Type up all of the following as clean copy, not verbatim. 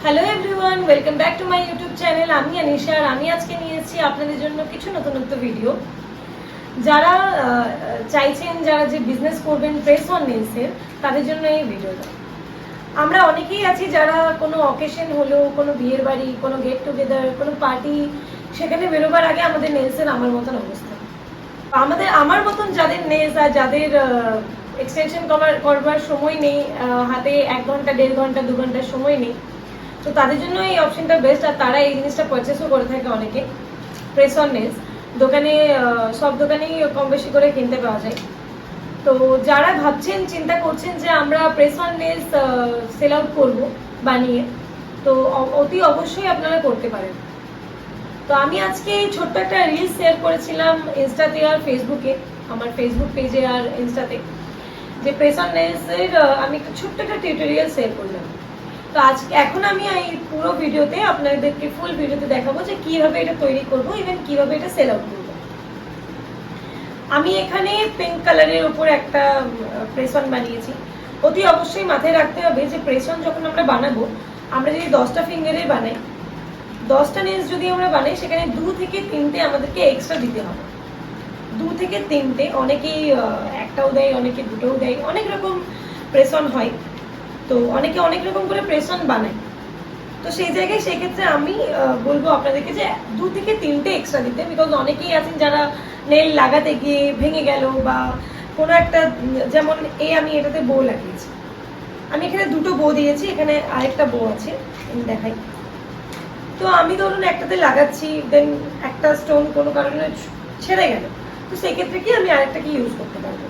Hello everyone, welcome back to my YouTube channel. আমি আনিশা আর আমি আজকে নিয়েছি আপনাদের জন্য কিছু নতুনত্ব ভিডিও। যারা চাইছেন, যারা যে বিজনেস করবেন প্রেস অন নেলসের, তাদের জন্য এই ভিডিওটা। আমরা অনেকেই আছি যারা কোনো অকেশন হলো, কোনো বিয়ের বাড়ি, কোনো গেট টুগেদার, কোনো পার্টি, সেখানে বেরোবার আগে আমাদের নেলসের আমার মতন অবস্থা। আমার মতন যাদের নেলস আর যাদের এক্সটেনশন করবার সময় নেই, হাতে 1 ঘন্টা 1.5 ঘন্টা 2 ঘন্টার সময় নেই, তো তাদের জন্য এই অপশনটা বেস্ট। আর তারা এই জিনিসটা পারচেসও করে থাকে অনেকে। প্রেস অন নেলস দোকানে, সব দোকানেই কম বেশি করে কিনতে পাওয়া যায়। তো যারা ভাবছেন, চিন্তা করছেন যে আমরা press on nails sell out করবো বানিয়ে, তো অতি অবশ্যই আপনারা করতে পারেন। তো আমি আজকে এই ছোট্ট একটা রিলস শেয়ার করেছিলাম ইনস্টাতে আর ফেসবুকে, আমার ফেসবুক পেজে আর ইনস্টাতে, যে প্রেস অন নেলসের আমি একটা ছোট্ট একটা টিউটোরিয়াল শেয়ার করলাম। তো এখন আমি এই পুরো ভিডিওতে আপনাদেরকে ফুল ভিডিওতে দেখাবো যে কিভাবে এটা তৈরি করব, ইভেন কিভাবে এটা সেল আউট করব। আমি এখানে পিঙ্ক কালারের উপর একটা প্রেস অন বানিয়েছি। অতি অবশ্যই মাথায় রাখতে হবে যে প্রেস অন যখন আমরা বানাবো, আমরা যদি 10টা ফিঙ্গারের বানাই, 10টা নেলস যদি আমরা বানাই, সেখানে 2 থেকে 3টে আমাদেরকে এক্সট্রা দিতে হবে। 2 থেকে 3টে, অনেকেই একটাও দেয়, অনেকে দুটোও দেয়, অনেক রকম প্রেস অন হয়। তো অনেকে অনেক রকম করে প্রেস অন বানায়। তো সেই জায়গায় সেক্ষেত্রে আমি বলবো আপনাদেরকে যে 2 থেকে 3টে এক্সট্রা দিতে, বিকজ অনেকেই আছেন যারা নেল লাগাতে গিয়ে ভেঙে গেল, বা কোনো একটা, যেমন আমি এটাতে বো লাগিয়েছি, আমি এখানে 2টো বো দিয়েছি, এখানে আরেকটা বো আছে, আমি দেখাই। তো আমি ধরুন একটাতে লাগাচ্ছি, দেন একটা স্টোন কোনো কারণে ছেড়ে গেল, তো সেই ক্ষেত্রে কি আমি আরেকটাকে ইউজ করতে পারবো।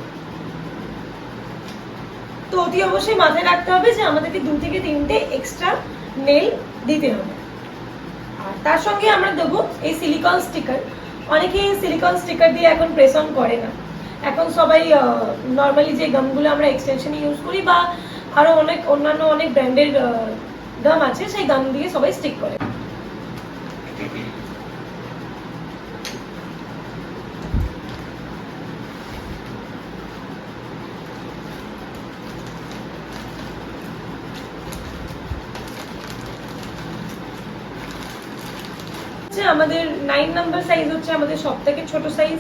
তো অতি অবশ্যই মাথায় রাখতে হবে যে আমাদেরকে 2 থেকে 3টে এক্সট্রা নেল দিতে হবে। আর তার সঙ্গে আমরা দেবো এই সিলিকন স্টিকার। অনেকে সিলিকন স্টিকার দিয়ে এখন প্রেস অন করে না, এখন সবাই নর্মালি যে গামগুলো আমরা এক্সটেনশনে ইউজ করি, বা আরো অন্যান্য অনেক ব্র্যান্ডের গাম আছে, সেই গাম দিয়ে সবাই স্টিক করে। আমাদের 9 নাম্বার সাইজ হচ্ছে আমাদের সবথেকে ছোট সাইজ,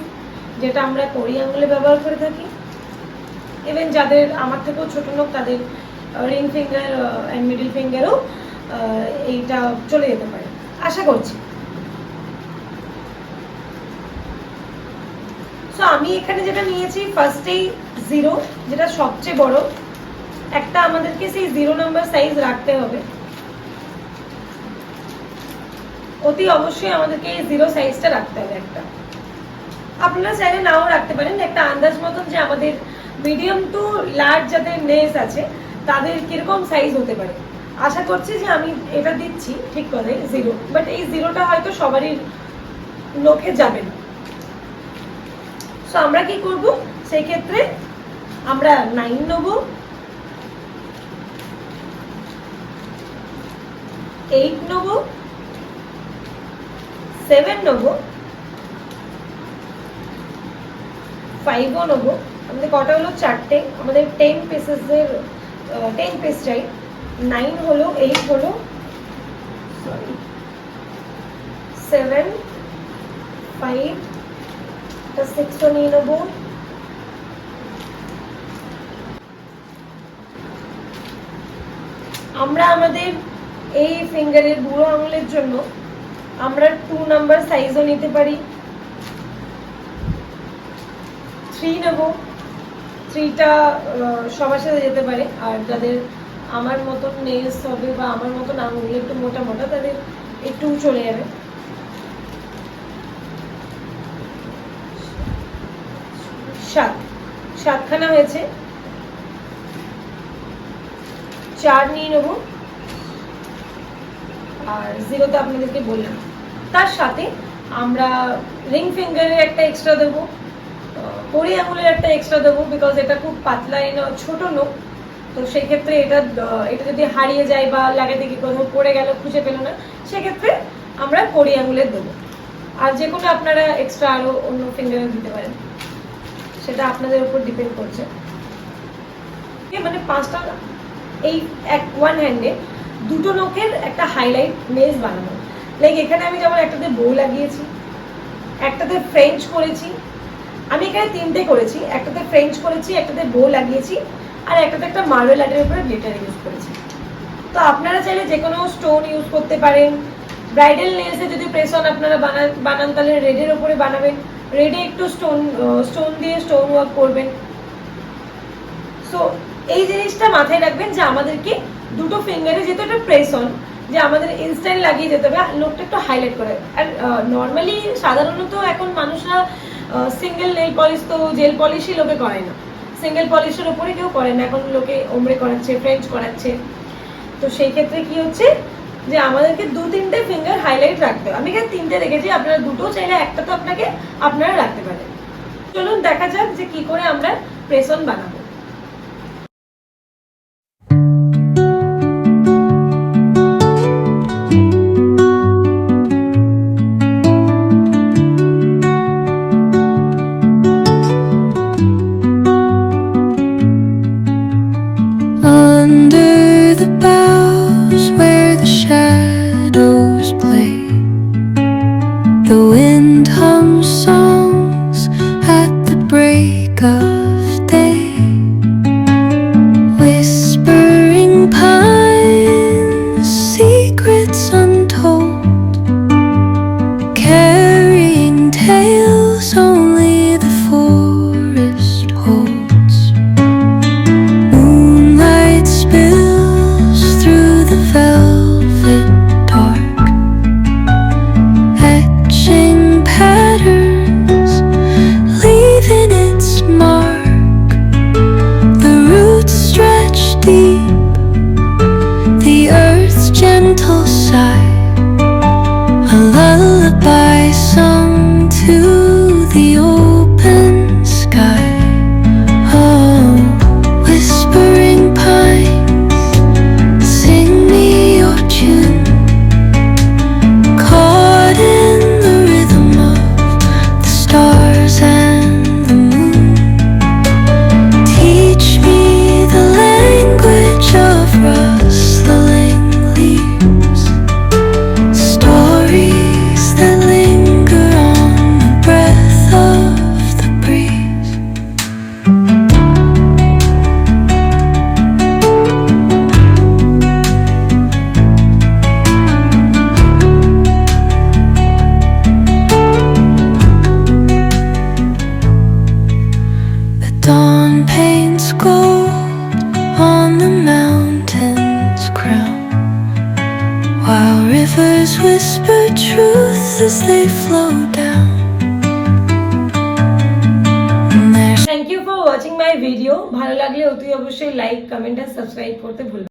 যেটা আমরা কড়ি আঙুলে ব্যবহার করে থাকি। ইভেন যাদের আমার থেকেও ছোট লোক, তাদের রিং ফিঙ্গার অ্যান্ড মিডল ফিঙ্গারও এইটা চলে যেতে পারে, আশা করছি। সো আমি এখানে যেটা নিয়েছি, ফার্স্টেই 0, যেটা সবচেয়ে বড় একটা, আমাদেরকে সেই 0 নাম্বার সাইজ রাখতে হবে। অতি অবশ্যই আমাদেরকে এই 0 সাইজটা রাখতে হবে একটা। আপনারা চাইলে নাও রাখতে পারেন, একটা আন্দাজ মতন যে আমাদের মিডিয়াম টু লার্জ যাদের নেলস আছে তাদের কিরকম সাইজ হতে পারে। আশা করছি যে আমি এটা দিচ্ছি ঠিক করে 0, বাট এই 0টা হয়তো সবারই নখে যাবে না। সো আমরা কি করব, সেই ক্ষেত্রে আমরা 9 নেব, 8 নেব, 7 নেব, 5ও নেব। আমাদের কটা হলো? 4টে। আমাদের 10 পিসেসের 10 পিস চাই। 9 হলো, 8 হলো, সরি 7, 5, 6ও নিয়ে নেব। আমরা আমাদের এই ফিঙ্গারের বুড়ো আঙুলের জন্য আমরা 2 নাম্বার সাইজও নিতে পারি। 3 নেব, 3টা সবার সাথে যেতে পারে। আর যাদের আমার মতন নেলস হবে বা আমার মতন আঙুল একটু মোটা মোটা, তাদের একটু চলে যাবে। 7খানা হয়েছে। 4 নিয়ে নেব, আর 0তে আপনাদেরকে বললাম। তার সাথে আমরা রিং ফিঙ্গারের একটা এক্সট্রা দেবো, কড়ি আঙুলের একটা এক্সট্রা দেবো, বিকজ এটা খুব পাতলা, ছোট নখ। তো সেই ক্ষেত্রে এটা যদি হারিয়ে যায় বা লাগাতে গিয়ে কোথাও পড়ে গেল, খুঁজে পেল না, সেক্ষেত্রে আমরা কড়ি আঙুলের দেবো। আর যে কোনো আপনারা এক্সট্রা আরো অন্য ফিঙ্গারে দিতে পারেন, সেটা আপনাদের উপর ডিপেন্ড করছে। মানে 5টা এই 1 হ্যান্ডে দুটো নখের একটা হাইলাইট নেলস বানানো। লাইক এখানে আমি যেমন একটাতে বো লাগিয়েছি, একটাতে ফ্রেঞ্চ করেছি, আমি এখানে তিনটে করেছি, একটাতে ফ্রেঞ্চ করেছি, একটাতে বো লাগিয়েছি, আর একটাতে একটা মার্বেল আর্টের উপরে গ্লিটার ইউজ করেছি। তো আপনারা চাইলে যে কোনো স্টোন ইউজ করতে পারেন। ব্রাইডাল নেলসে যদি প্রেস অন আপনারা বানান তাহলে রেডের ওপরে বানাবেন, রেডে একটু স্টোন দিয়ে স্টোন ওয়ার্ক করবেন। সো এই জিনিসটা মাথায় রাখবেন যে আমাদেরকে দুটো ফিঙ্গারে যেহেতু একটা প্রেস অন, যে আমাদের ইনস্ট্যান্ট লাগিয়ে যেতে হবে, লোকটা একটু হাইলাইট করে। আর নর্মালি সাধারণত এখন মানুষরা সিঙ্গেল নেল পলিশ তো জেল পলিশই লোকে করে না, সিঙ্গেল পলিশের ওপরে কেউ করে না, এখন লোকে ওমরে করাচ্ছে, ফ্রেঞ্চ করাচ্ছে। তো সেই ক্ষেত্রে কি হচ্ছে যে আমাদেরকে দু তিনটে ফিঙ্গার হাইলাইট রাখতে হবে। আমি এখানে তিনটে রেখেছি, আপনারা দুটো চাইলে একটা তো আপনারা রাখতে পারেন। চলুন দেখা যাক যে কি করে আমরা প্রেস অন বানাবো। Under the boughs where the shadows play, the wind hums songs at the break of day. Whispering pines, secrets untold, carrying tales only the forest holds. Moonlight spills through the velvet dark, etching patterns, leaving its mark. The roots stretch deep, the earth's gentle sigh, a lullaby sung to the open sky. Oh, whispering pines, sing me your tune, caught in the rhythm of the stars and the moon. Teach me the language of rustling leaves, stories that linger on the breath of the breeze. The dawn paints gold on the mountain's crown, while rivers whisper truth as they flow down. And there's thank you for watching my video. ভালো লাগলে অতি অবশ্যই like, comment আর subscribe করতে ভুলবেন না।